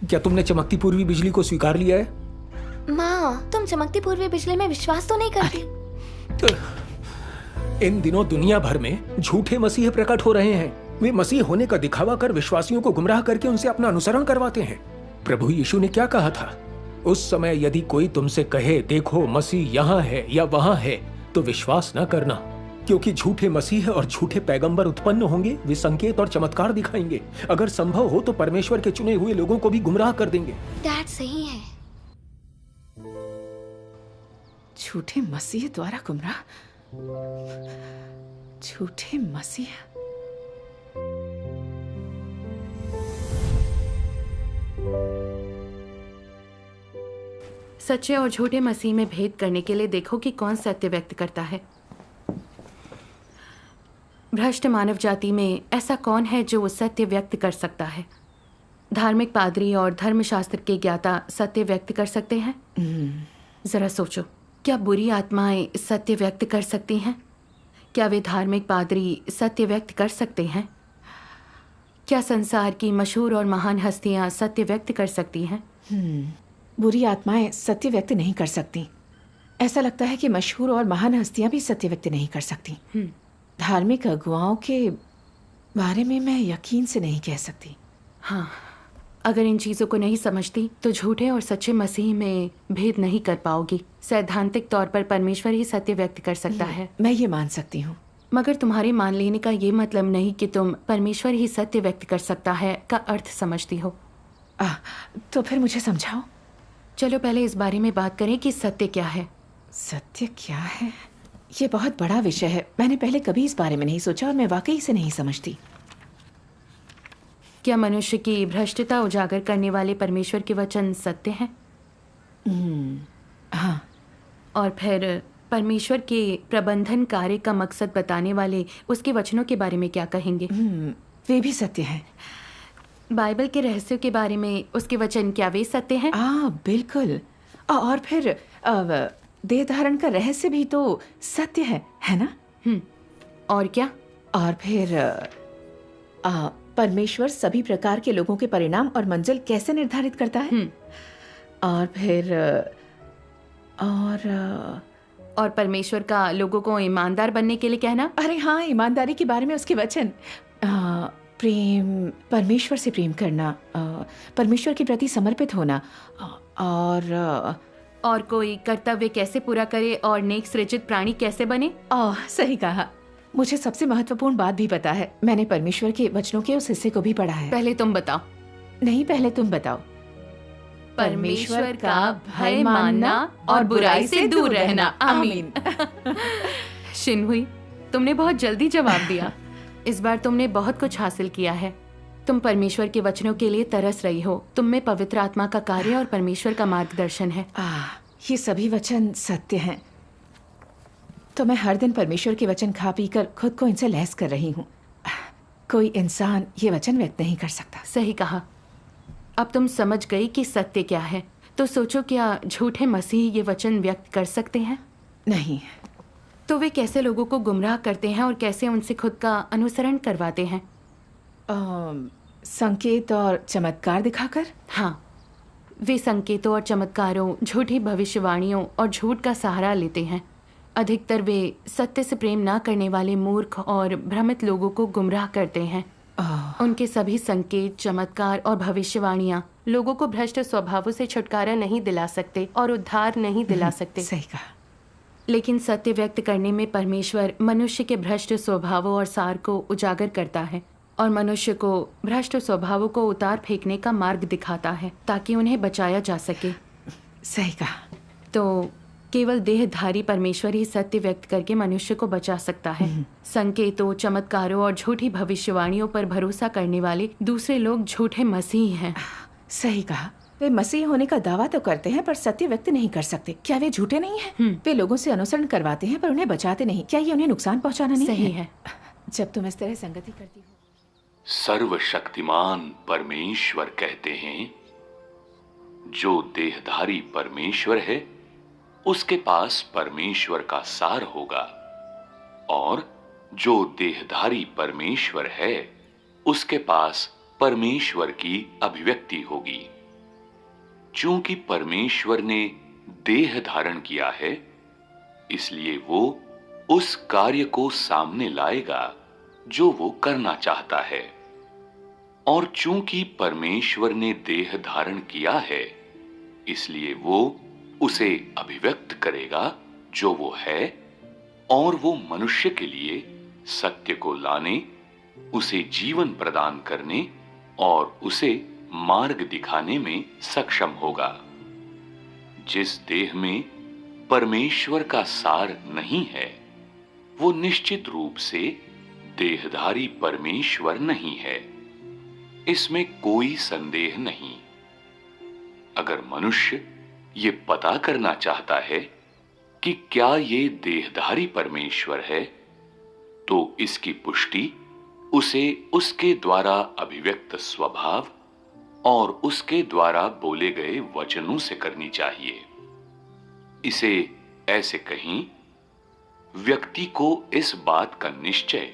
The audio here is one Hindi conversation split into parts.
क्या तुमने चमकती पूर्वी बिजली को स्वीकार लिया है? माँ, तुम चमकती पूर्वी बिजली में विश्वास तो नहीं करती? इन दिनों दुनिया भर में झूठे मसीह प्रकट हो रहे हैं। वे मसीह होने का दिखावा कर विश्वासियों को गुमराह करके उनसे अपना अनुसरण करवाते हैं। प्रभु यीशु ने क्या कहा था? उस समय यदि कोई तुमसे कहे देखो मसीह यहाँ है या वहाँ है, तो विश्वास न करना, क्योंकि झूठे मसीह और झूठे पैगंबर उत्पन्न होंगे। वे संकेत और चमत्कार दिखाएंगे। अगर संभव हो तो परमेश्वर के चुने हुए लोगों को भी गुमराह कर देंगे। डैड सही है। झूठे मसीह द्वारा गुमराह? झूठे मसीह? सच्चे और झूठे मसीह में भेद करने के लिए देखो कि कौन सत्य व्यक्त करता है। भ्रष्ट मानव जाति में ऐसा कौन है जो सत्य व्यक्त कर सकता है? धार्मिक पादरी और धर्मशास्त्र के ज्ञाता सत्य व्यक्त कर सकते हैं? जरा सोचो, क्या बुरी आत्माएं सत्य व्यक्त कर सकती हैं? क्या वे धार्मिक पादरी सत्य व्यक्त कर सकते हैं? क्या संसार की मशहूर और महान हस्तियां सत्य व्यक्त कर सकती हैं? बुरी आत्माएं सत्य व्यक्त नहीं कर सकती। ऐसा लगता है कि मशहूर और महान हस्तियां भी सत्य व्यक्त नहीं कर सकती। धार्मिक अगुवाओं के बारे में मैं यकीन से नहीं कह सकती। हाँ, अगर इन चीज़ों को नहीं समझती तो झूठे और सच्चे मसीह में भेद नहीं कर पाओगी। सैद्धांतिक तौर पर परमेश्वर ही सत्य व्यक्त कर सकता है। मैं ये मान सकती हूँ, मगर तुम्हारे मान लेने का ये मतलब नहीं कि तुम परमेश्वर ही सत्य व्यक्त कर सकता है का अर्थ समझती हो। तो फिर मुझे समझाओ। चलो पहले इस बारे में बात करें कि सत्य क्या है। सत्य क्या है? ये बहुत बड़ा विषय है। मैंने पहले कभी इस बारे में नहीं सोचा और मैं वाकई इसे नहीं समझती। क्या मनुष्य की भ्रष्टता उजागर करने वाले परमेश्वर के वचन सत्य हैं? हाँ। और फिर परमेश्वर के प्रबंधन कार्य का मकसद बताने वाले उसके वचनों के बारे में क्या कहेंगे? वे भी सत्य हैं। बाइबल के रहस्यों के बारे में उसके वचन क्या वे सत्य हैं? बिल्कुल। और फिर देह धारण का रहस्य भी तो सत्य है ना? और क्या? और फिर परमेश्वर सभी प्रकार के लोगों के परिणाम और मंजिल कैसे निर्धारित करता है? और फिर और परमेश्वर का लोगों को ईमानदार बनने के लिए कहना। अरे हाँ, ईमानदारी के बारे में उसके वचन। प्रेम, परमेश्वर से प्रेम करना, परमेश्वर के प्रति समर्पित होना, और कोई कर्तव्य कैसे पूरा करे और नेक सृजित प्राणी कैसे बने। सही कहा। मुझे सबसे महत्वपूर्ण बात भी पता है। मैंने परमेश्वर के वचनों के उस हिस्से को भी पढ़ा है। पहले तुम बताओ। नहीं, पहले तुम बताओ। परमेश्वर का भय मानना और बुराई से दूर रहना। आमीन। शिनहुई, तुमने बहुत जल्दी जवाब दिया। इस बार तुमने बहुत कुछ हासिल किया है। तुम परमेश्वर के वचनों के लिए तरस रही हो। तुम में पवित्र आत्मा का कार्य और परमेश्वर का मार्गदर्शन है। ये सभी वचन सत्य हैं। तो मैं हर दिन परमेश्वर के वचन खा पी कर खुद को इनसे लैस कर रही हूँ। कोई इंसान ये वचन व्यक्त नहीं कर सकता। सही कहा। अब तुम समझ गई कि सत्य क्या है। तो सोचो, क्या झूठे मसीह ये वचन व्यक्त कर सकते हैं? नहीं। तो वे कैसे लोगों को गुमराह करते हैं और कैसे उनसे खुद का अनुसरण करवाते हैं? संकेत और चमत्कार दिखाकर। हाँ, वे संकेतों और चमत्कारों, झूठी भविष्यवाणियों और झूठ का सहारा लेते हैं। अधिकतर वे सत्य से प्रेम ना करने वाले मूर्ख और भ्रमित लोगों को गुमराह करते हैं। उनके सभी संकेत, चमत्कार और भविष्यवाणियां लोगों को भ्रष्ट स्वभावों से छुटकारा नहीं दिला सकते और उद्धार नहीं दिला सकते। सही कहा। लेकिन सत्य व्यक्त करने में परमेश्वर मनुष्य के भ्रष्ट स्वभावों और सार को उजागर करता है और मनुष्य को भ्रष्ट स्वभावों को उतार फेंकने का मार्ग दिखाता है ताकि उन्हें बचाया जा सके। सही कहा। तो केवल देहधारी परमेश्वर ही सत्य व्यक्त करके मनुष्य को बचा सकता है। संकेतों, चमत्कारों और झूठी भविष्यवाणियों पर भरोसा करने वाले दूसरे लोग झूठे मसीह हैं। सही कहा। वे मसीह होने का दावा तो करते हैं पर सत्य व्यक्त नहीं कर सकते। क्या वे झूठे नहीं हैं? वे लोगों से अनुसरण करवाते हैं पर उन्हें बचाते नहीं। क्या ये उन्हें नुकसान पहुंचाना नहीं सही है? जब तुम इस तरह संगति करती हो। सर्वशक्तिमान परमेश्वर कहते हैं, जो देहधारी परमेश्वर है उसके पास परमेश्वर का सार होगा, और जो देहधारी परमेश्वर है उसके पास परमेश्वर की अभिव्यक्ति होगी। चूंकि परमेश्वर ने देह धारण किया है, इसलिए वो उस कार्य को सामने लाएगा जो वो करना चाहता है। और चूंकि परमेश्वर ने देह धारण किया है, इसलिए वो उसे अभिव्यक्त करेगा जो वो है, और वो मनुष्य के लिए सत्य को लाने, उसे जीवन प्रदान करने और उसे मार्ग दिखाने में सक्षम होगा। जिस देह में परमेश्वर का सार नहीं है, वो निश्चित रूप से देहधारी परमेश्वर नहीं है, इसमें कोई संदेह नहीं। अगर मनुष्य ये पता करना चाहता है कि क्या ये देहधारी परमेश्वर है, तो इसकी पुष्टि उसे उसके द्वारा अभिव्यक्त स्वभाव और उसके द्वारा बोले गए वचनों से करनी चाहिए। इसे ऐसे कहीं, व्यक्ति को इस बात का निश्चय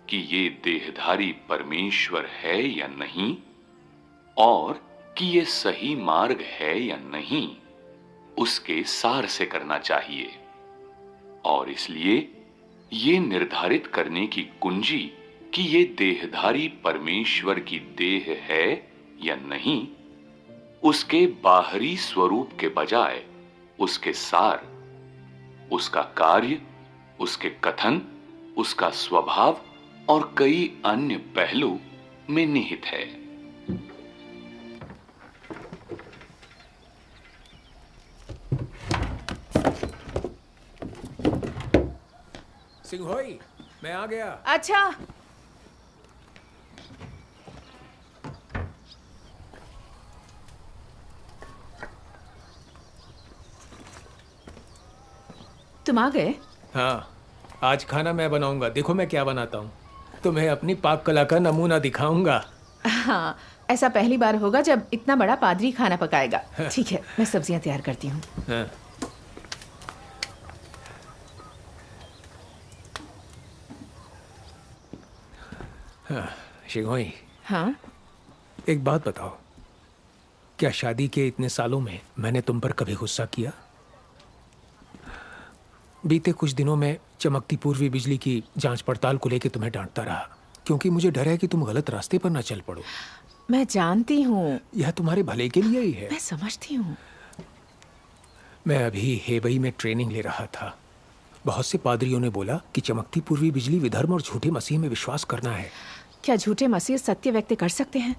कि ये देहधारी परमेश्वर है या नहीं, और कि ये सही मार्ग है या नहीं, उसके सार से करना चाहिए। और इसलिए ये निर्धारित करने की कुंजी कि ये देहधारी परमेश्वर की देह है या नहीं, उसके बाहरी स्वरूप के बजाय उसके सार, उसका कार्य, उसके कथन, उसका स्वभाव और कई अन्य पहलू में निहित है। सिंहोई, मैं आ गया। अच्छा, तुम आ गए? हाँ, आज खाना मैं बनाऊंगा। देखो मैं क्या बनाता हूँ। तुम्हें अपनी पाक कला का नमूना दिखाऊंगा। हाँ, ऐसा पहली बार होगा जब इतना बड़ा पादरी खाना पकाएगा। ठीक है, मैं सब्जियां तैयार करती हूँ। हाँ। हाँ, शिगोई, हाँ? एक बात बताओ, क्या शादी के इतने सालों में मैंने तुम पर कभी गुस्सा किया? बीते कुछ दिनों में चमकती पूर्वी बिजली की जांच पड़ताल को लेकर तुम्हें डांटता रहा, क्योंकि मुझे डर है कि तुम गलत रास्ते पर ना चल पड़ो। मैं जानती हूँ। यह तुम्हारे भले के लिए ही है। मैं समझती हूँ। मैं अभी हेबई में ट्रेनिंग ले रहा था। बहुत से पादरियों ने बोला कि चमकती पूर्वी बिजली विधर्म और झूठे मसीह में विश्वास करना है। क्या झूठे मसीह सत्य व्यक्त कर सकते हैं?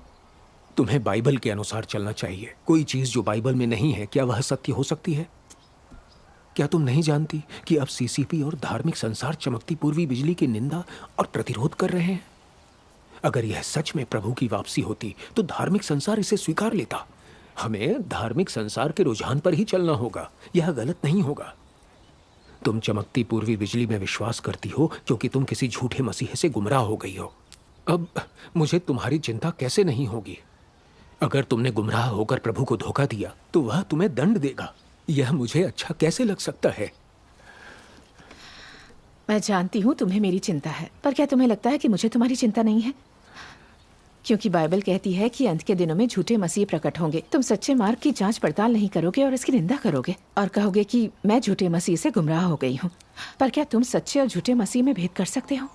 तुम्हें बाइबल के अनुसार चलना चाहिए। कोई चीज जो बाइबल में नहीं है, क्या वह सत्य हो सकती है? क्या तुम नहीं जानती कि अब सीसीपी और धार्मिक संसार चमकती पूर्वी बिजली की निंदा और प्रतिरोध कर रहे हैं? अगर यह सच में प्रभु की वापसी होती तो धार्मिक संसार इसे स्वीकार लेता। हमें धार्मिक संसार के रुझान पर ही चलना होगा। यह गलत नहीं होगा। तुम चमकती पूर्वी बिजली में विश्वास करती हो क्योंकि तुम किसी झूठे मसीह से गुमराह हो गई हो। अब मुझे तुम्हारी चिंता कैसे नहीं होगी? अगर तुमने गुमराह होकर प्रभु को धोखा दिया तो वह तुम्हें दंड देगा। यह मुझे अच्छा कैसे लग सकता है? मैं जानती हूँ तुम्हें मेरी चिंता है, पर क्या तुम्हें लगता है कि मुझे तुम्हारी चिंता नहीं है? क्योंकि बाइबल कहती है कि अंत के दिनों में झूठे मसीह प्रकट होंगे। तुम सच्चे मार्ग की जांच पड़ताल नहीं करोगे और इसकी निंदा करोगे और कहोगे कि मैं झूठे मसीह से गुमराह हो गई हूँ। पर क्या तुम सच्चे और झूठे मसीह में भेद कर सकते हो?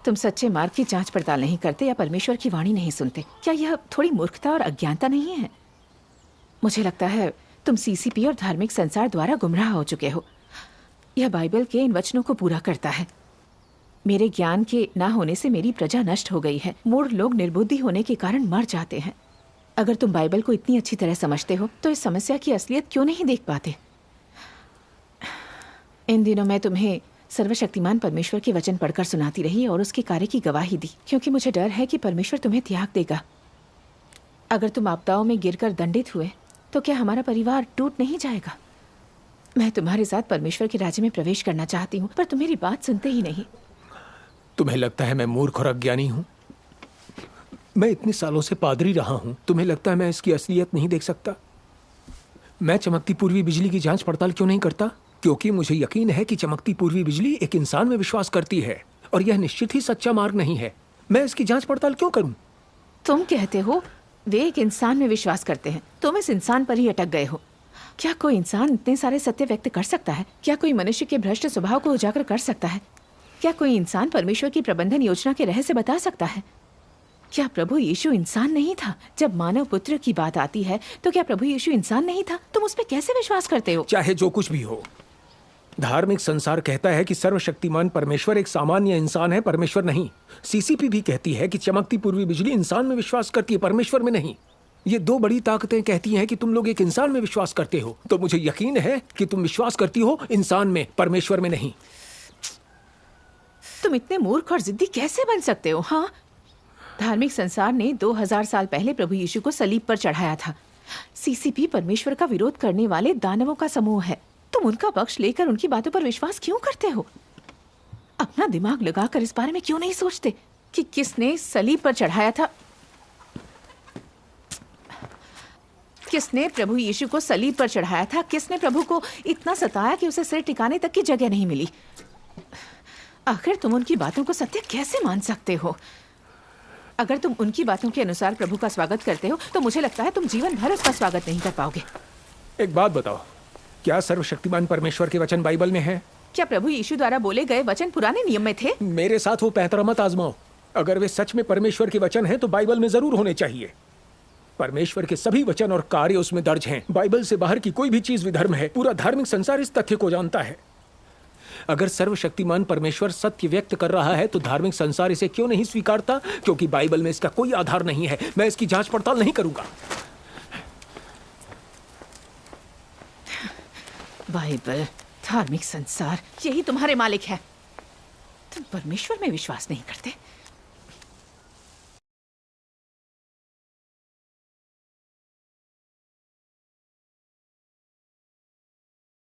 तुम सच्चे मार्ग की जांच पड़ताल नहीं करते या परमेश्वर की वाणी नहीं सुनते। क्या यह थोड़ी मूर्खता और अज्ञानता नहीं है? मुझे लगता है तुम सीसीपी और धार्मिक संसार द्वारा गुमराह हो चुके हो। यह बाइबल के इन वचनों को पूरा करता है। मेरे ज्ञान के ना होने से मेरी प्रजा नष्ट हो गई है। मूढ़ लोग निर्बुद्धि होने के कारण मर जाते हैं। अगर तुम बाइबल को इतनी अच्छी तरह समझते हो तो इस समस्या की असलियत क्यों नहीं देख पाते? इन दिनों मैं तुम्हें सर्वशक्तिमान परमेश्वर के वचन पढ़कर सुनाती रही और उसके कार्य की गवाही दी, क्योंकि मुझे डर है कि परमेश्वर तुम्हें त्याग देगा। अगर तुम आपदाओं में गिरकर दंडित हुए तो क्या हमारा परिवार टूट नहीं जाएगा? मैं तुम्हारे साथ परमेश्वर के राज्य में प्रवेश करना चाहती हूँ, पर तुम मेरी बात सुनते ही नहीं। तुम्हें लगता है मैं मूर्ख और अज्ञानी हूँ? मैं इतने सालों से पादरी रहा हूँ। तुम्हें लगता है मैं इसकी असलियत नहीं देख सकता? मैं चमकती पूर्वी बिजली की जांच पड़ताल क्यों नहीं करता? क्योंकि मुझे यकीन है कि चमकती पूर्वी बिजली एक इंसान में विश्वास करती है और यह निश्चित ही सच्चा मार्ग नहीं है। मैं इसकी जांच पड़ताल क्यों करूं? तुम कहते हो वे एक इंसान में विश्वास करते हैं, तुम इस इंसान पर ही अटक गए हो। क्या कोई इंसान इतने सारे सत्य व्यक्त कर सकता है? क्या कोई मनुष्य के भ्रष्ट स्वभाव को उजागर कर सकता है? क्या कोई इंसान परमेश्वर की प्रबंधन योजना के रहस्य बता सकता है? क्या प्रभु यीशु इंसान नहीं था? जब मानव पुत्र की बात आती है तो क्या प्रभु यीशु इंसान नहीं था? तुम उस पर कैसे विश्वास करते हो? चाहे जो कुछ भी हो, धार्मिक संसार कहता है कि सर्वशक्तिमान परमेश्वर एक सामान्य इंसान है, परमेश्वर नहीं। सीसीपी भी कहती है कि चमकती पूर्वी बिजली इंसान में विश्वास करती है, परमेश्वर में नहीं। ये दो बड़ी ताकतें कहती हैं कि तुम लोग एक इंसान में विश्वास करते हो, तो मुझे यकीन है कि तुम विश्वास करती हो इंसान में, परमेश्वर में नहीं। तुम इतने मूर्ख और जिद्दी कैसे बन सकते हो? हाँ, धार्मिक संसार ने 2000 साल पहले प्रभु यीशु को सलीब पर चढ़ाया था। सीसीपी परमेश्वर का विरोध करने वाले दानवों का समूह है। तुम उनका पक्ष लेकर उनकी बातों पर विश्वास क्यों करते हो? अपना दिमाग लगाकर इस बारे में क्यों नहीं सोचते कि किसने सलीब पर चढ़ाया था? किसने प्रभु यीशु को सलीब पर चढ़ाया था? किसने प्रभु को इतना सताया कि उसे सिर टिकाने तक की जगह नहीं मिली? आखिर तुम उनकी बातों को सत्य कैसे मान सकते हो? अगर तुम उनकी बातों के अनुसार प्रभु का स्वागत करते हो तो मुझे लगता है तुम जीवन भर उसका स्वागत नहीं कर पाओगे। एक बात बताओ, क्या सर्वशक्तिमान परमेश्वर के वचन बाइबल में है? क्या प्रभु यीशु द्वारा बोले गए वचन पुराने नियम में थे? मेरे साथ वो पैंतरा मत आजमाओ। अगर वे सच में परमेश्वर के वचन हैं तो बाइबल में जरूर होने चाहिए। परमेश्वर के सभी वचन और कार्य उसमें दर्ज हैं। बाइबल से बाहर की कोई भी चीज विधर्म है। पूरा धार्मिक संसार इस तथ्य को जानता है। अगर सर्वशक्तिमान परमेश्वर सत्य व्यक्त कर रहा है तो धार्मिक संसार इसे क्यों नहीं स्वीकारता? क्योंकि बाइबल में इसका कोई आधार नहीं है। मैं इसकी जांच पड़ताल नहीं करूंगा। बाइबल, धार्मिक संसार, यही तुम्हारे मालिक है। तुम परमेश्वर में विश्वास नहीं करते।